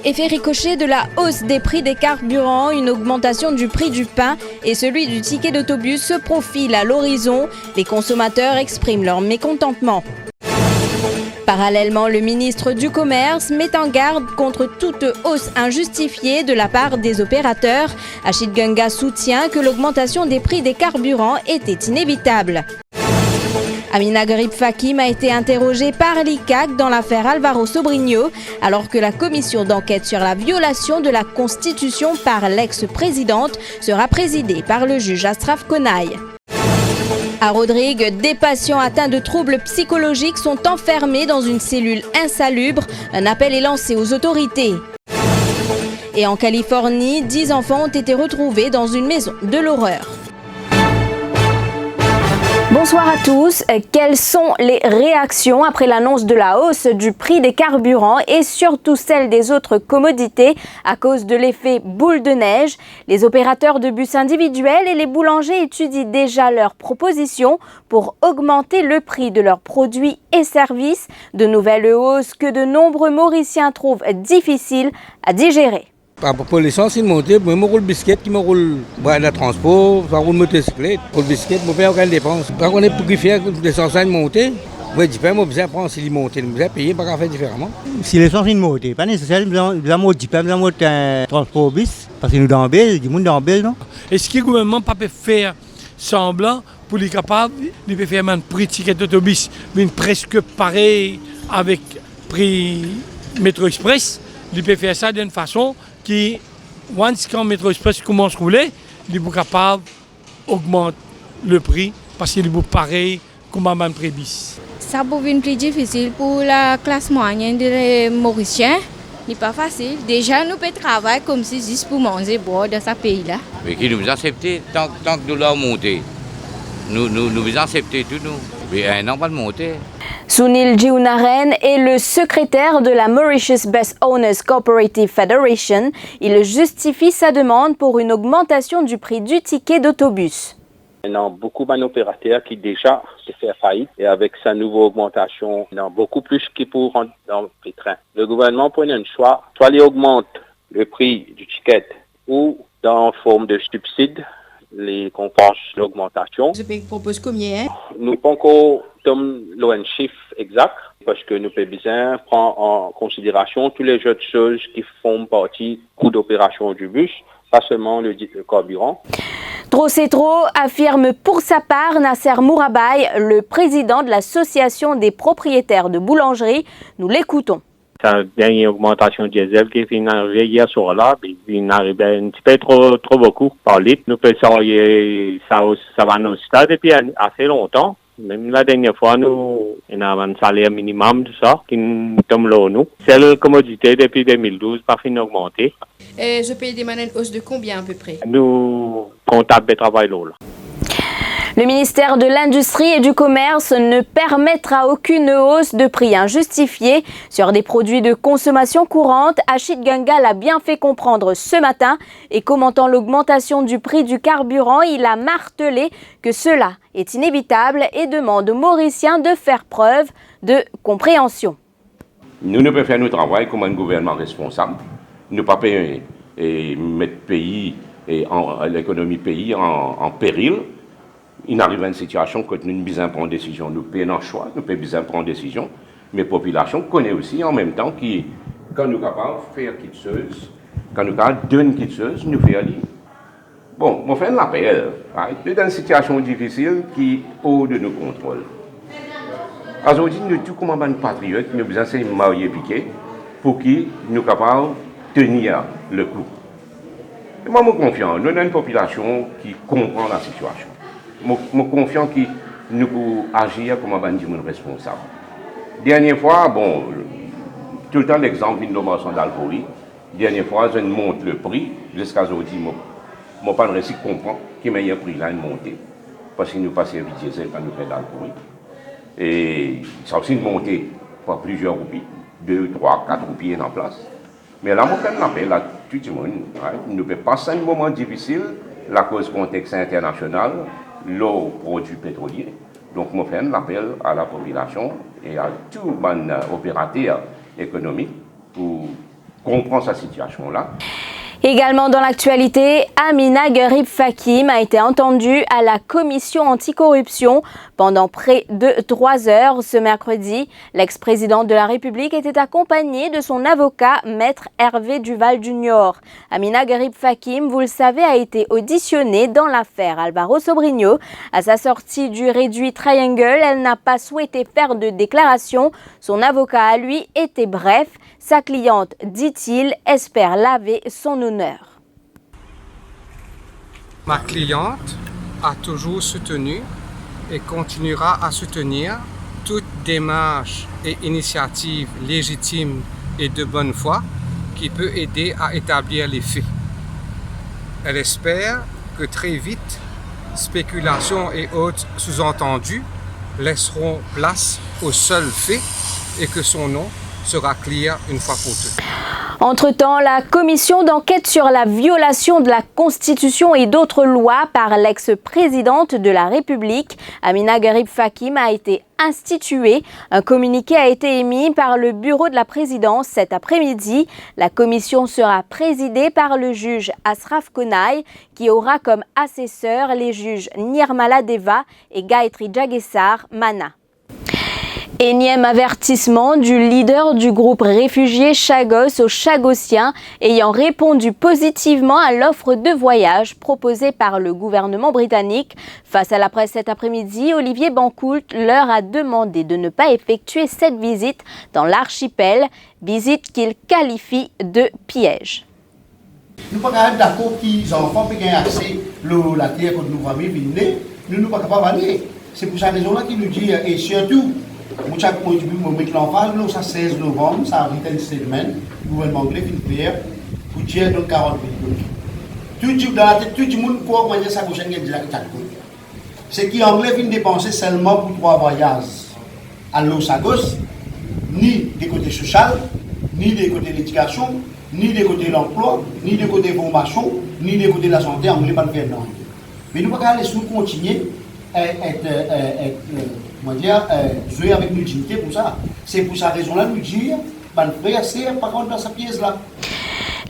Effet ricochet de la hausse des prix des carburants, une augmentation du prix du pain et celui du ticket d'autobus se profilent à l'horizon. Les consommateurs expriment leur mécontentement. Parallèlement, le ministre du Commerce met en garde contre toute hausse injustifiée de la part des opérateurs. Achid Gunga soutient que l'augmentation des prix des carburants était inévitable. Amina Garib Fakim a été interrogée par l'ICAC dans l'affaire Alvaro Sobrinho, alors que la commission d'enquête sur la violation de la Constitution par l'ex-présidente sera présidée par le juge Astraf Konaï. À Rodrigue, des patients atteints de troubles psychologiques sont enfermés dans une cellule insalubre. Un appel est lancé aux autorités. Et en Californie, 10 enfants ont été retrouvés dans une maison de l'horreur. Bonsoir à tous. Quelles sont les réactions après l'annonce de la hausse du prix des carburants et surtout celle des autres commodités à cause de l'effet boule de neige? Les opérateurs de bus individuels et les boulangers étudient déjà leurs propositions pour augmenter le prix de leurs produits et services. De nouvelles hausses que de nombreux Mauriciens trouvent difficiles à digérer. Pour l'essence, il monte. Moi, je roule biscuit, qui me roule le transport, je roule motocyclette. Pour le biscuit, je ne fais aucune dépense. Par contre, pour faire l'essence monter, moi, je vais prendre si il monte, je vais payer, pas faire différemment. Si l'essence monte, pas nécessaire, je vais un transport bis, parce que nous dans Belle, du monde dans Belle, non? Est-ce que le gouvernement peut faire semblant pour les capables de faire un prix de ticket d'autobus, mais presque pareil avec le prix Métro Express, il peut faire ça d'une façon qui, quand le Métro Express commence à rouler, il est capable d'augmenter le prix parce qu'il est pareil comme un prix bis. Ça peut être plus difficile pour la classe moyenne des Mauriciens. Ce n'est pas facile. Déjà, nous pouvons travailler comme si juste pour manger boire dans ce pays-là. Mais qui nous accepte tant que nous l'avons monté. Nous acceptons tout, nous. Mais un an, pas de monter. Sunil Jiunaren est le secrétaire de la Mauritius Bus Owners Cooperative Federation. Il justifie sa demande pour une augmentation du prix du ticket d'autobus. Il y a beaucoup d'opérateurs qui déjà se font faillite et avec sa nouvelle augmentation, il y en a beaucoup plus qui pourront rentrer dans les trains. Le gouvernement prend un choix, soit il augmente le prix du ticket ou dans forme de subside, les compense l'augmentation. Ce pays propose combien? Nous pas encore un chiffre exact parce que nous pouvons bien prendre en considération toutes les autres choses qui font partie du coût d'opération du bus, pas seulement le carburant. Trop c'est trop, affirme pour sa part Nasser Mourabaye, le président de l'association des propriétaires de boulangeries. Nous l'écoutons. La dernière augmentation diesel qui est arrivée hier soir là, il arrive un petit peu trop beaucoup par litre. Nous faisons ça va nous stade depuis assez longtemps. Même la dernière fois, nous avons un salaire minimum, tout ça, qui tombe là, nous. C'est la commodité depuis 2012, pas fin d'augmenter. Et ce pays demande une hausse de combien à peu près? Nous, comptable de travail là. Le ministère de l'Industrie et du Commerce ne permettra aucune hausse de prix injustifiée sur des produits de consommation courante. Achid Gunga l'a bien fait comprendre ce matin et commentant l'augmentation du prix du carburant, il a martelé que cela est inévitable et demande aux Mauriciens de faire preuve de compréhension. Nous ne pouvons faire notre travail comme un gouvernement responsable. Nous ne pouvons pas mettre pays et l'économie pays en péril. Il arrive à une situation que nous besoin prendre une décision, nous payons un choix, nous pouvons besoin prendre une décision, mais la population connaît aussi en même temps que quand nous sommes capables de faire quelque chose, quand nous sommes capables de donner quelque chose, nous faisons aller. Bon, on fait un appel, dans une situation difficile qui est hors de nos contrôles. Aujourd'hui, nous tous comme un patriote, nous besoin de marier piqué pour que nous soyons capables de tenir le coup. Et moi, je suis confiant, nous avons une population qui comprend la situation. Je suis confiant que nous pouvons agir comme un responsable. Dernière fois, bon, tout le temps l'exemple d'une nomination d'Alpori. Dernière fois, je monte le prix. Jusqu'à aujourd'hui, je n'ai pas réussi à comprendre qu'il y a un prix là, une montée. Parce que nous passons vite diesel quand nous faisons d'Alpori. Et ça a aussi une montée par plusieurs roupies. 2, 3, 4 roupies en place. Mais là, je fais un appel à tout le monde. Nous ne pouvons pas passer un moment difficile, la cause contexte international. L'eau produit pétrolier. Donc, je fais un appel à la population et à tous les opérateurs économiques pour comprend sa situation-là. Également dans l'actualité, Amina Gharib Fakim a été entendue à la commission anticorruption pendant près de 3 heures ce mercredi. L'ex-président de la République était accompagné de son avocat, maître Hervé Duval Junior. Amina Gharib Fakim, vous le savez, a été auditionnée dans l'affaire Alvaro Sobrino. À sa sortie du réduit Triangle, elle n'a pas souhaité faire de déclaration. Son avocat à lui était bref. Sa cliente, dit-il, espère laver son honneur. Ma cliente a toujours soutenu et continuera à soutenir toute démarche et initiative légitime et de bonne foi qui peut aider à établir les faits. Elle espère que très vite, spéculations et autres sous-entendus laisseront place aux seuls faits et que son nom sera clair une fois pour toutes. Entre-temps, la commission d'enquête sur la violation de la Constitution et d'autres lois par l'ex-présidente de la République, Amina Gharib Fakim, a été instituée. Un communiqué a été émis par le bureau de la présidence cet après-midi. La commission sera présidée par le juge Asraf Konaï, qui aura comme assesseurs les juges Nirmala Deva et Gayatri Jagessar Mana. Énième avertissement du leader du groupe réfugié Chagos aux Chagossiens ayant répondu positivement à l'offre de voyage proposée par le gouvernement britannique. Face à la presse cet après-midi, Olivier Bancoult leur a demandé de ne pas effectuer cette visite dans l'archipel, visite qu'il qualifie de piège. Nous ne sommes pas d'accord que les enfants puissent accès à la terre que nous avons venir. Nous ne sommes pas capables d'aller. C'est pour cette raison-là qu'il nous dit, et surtout, moi, je mets l'emphase, le 16 novembre, ça arrive une semaine, le gouvernement anglais vient faire pour dire dans 40 minutes. Dans la tête, tout le monde croit que ça prochaine est déjà 4 coups. C'est que l'anglais vient dépenser seulement pour 3 voyages à Los Agos, ni des côtés social, ni des côtés de l'éducation, ni des côtés de l'emploi, ni des côtés de formation, ni des côtés de la santé, anglais pas le faire non. Mais nous ne pouvons pas aller continuer à jouer avec une dignité pour ça. C'est pour cette raison-là nous dire, c'est par contre dans sa pièce-là.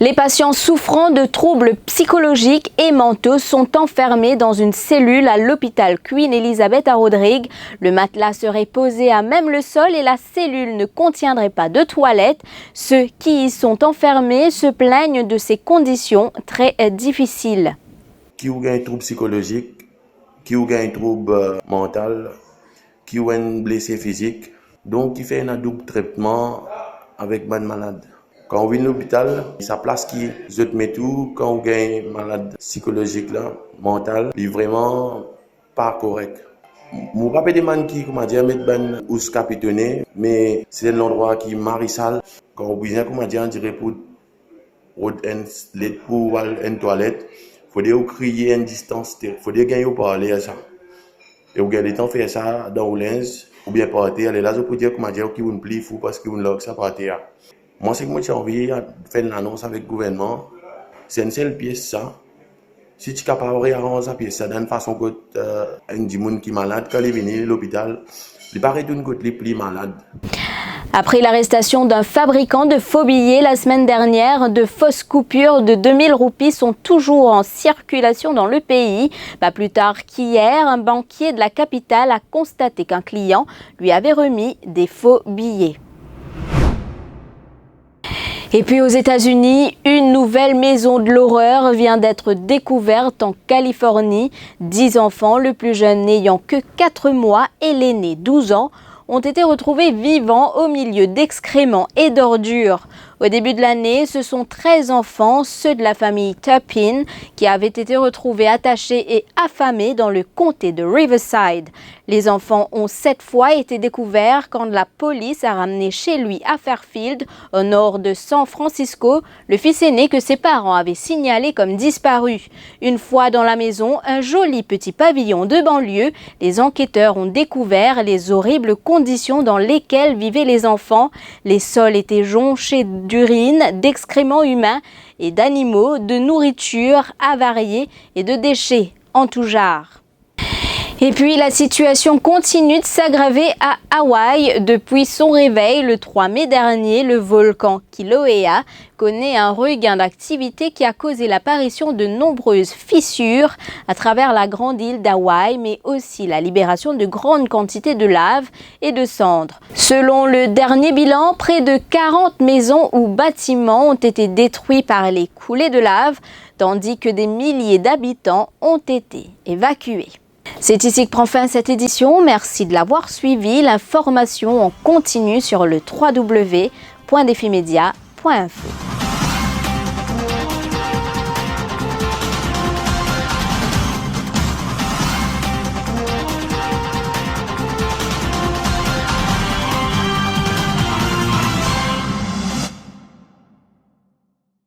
Les patients souffrant de troubles psychologiques et mentaux sont enfermés dans une cellule à l'hôpital Queen Elizabeth à Rodrigue. Le matelas serait posé à même le sol et la cellule ne contiendrait pas de toilettes. Ceux qui y sont enfermés se plaignent de ces conditions très difficiles. Qui ont un trouble psychologique, qui ont un trouble mental, qui ont un blessé physique, donc qui fait un double traitement avec un malade. Quand on vient à l'hôpital, sa place qui se met tout, quand on gagne malade psychologique, là, mental, il est vraiment pas correct. Je ne sais pas des qui, comment dire, mettent ben ou se capitonner, mais c'est l'endroit qui est marissal. Quand on vient, comment dire, on dirait pour une toilette, il faut crier à une distance, il faut gagner parler à ça. Et vous avez le temps de faire ça dans le linge, ou bien partir, aller là, je peux dire comment dire qu'il vous plie fou parce que vous ne ça partir. Moi, c'est que moi j'ai envie de faire une annonce avec le gouvernement. C'est une seule pièce, ça. Si tu es capable de réarranger cette pièce, ça donne façon que un gens qui est malade, quand il vient à l'hôpital, il paraît d'une côte les plus malade. Après l'arrestation d'un fabricant de faux billets la semaine dernière, de fausses coupures de 2000 roupies sont toujours en circulation dans le pays. Pas plus tard qu'hier, un banquier de la capitale a constaté qu'un client lui avait remis des faux billets. Et puis aux États-Unis, une nouvelle maison de l'horreur vient d'être découverte en Californie. 10 enfants, le plus jeune n'ayant que 4 mois et l'aîné 12 ans, ont été retrouvés vivants au milieu d'excréments et d'ordures. Au début de l'année, ce sont 13 enfants, ceux de la famille Turpin, qui avaient été retrouvés attachés et affamés dans le comté de Riverside. Les enfants ont 7 fois été découverts quand la police a ramené chez lui à Fairfield, au nord de San Francisco, le fils aîné que ses parents avaient signalé comme disparu. Une fois dans la maison, un joli petit pavillon de banlieue, les enquêteurs ont découvert les horribles conditions dans lesquelles vivaient les enfants. Les sols étaient jonchés d'urine, d'excréments humains et d'animaux, de nourriture avariée et de déchets en tout genre. Et puis la situation continue de s'aggraver à Hawaï. Depuis son réveil le 3 mai dernier, le volcan Kilauea connaît un regain d'activité qui a causé l'apparition de nombreuses fissures à travers la grande île d'Hawaï, mais aussi la libération de grandes quantités de lave et de cendres. Selon le dernier bilan, près de 40 maisons ou bâtiments ont été détruits par les coulées de lave, tandis que des milliers d'habitants ont été évacués. C'est ici que prend fin cette édition. Merci de l'avoir suivi. L'information en continu sur le www.defimedia.info.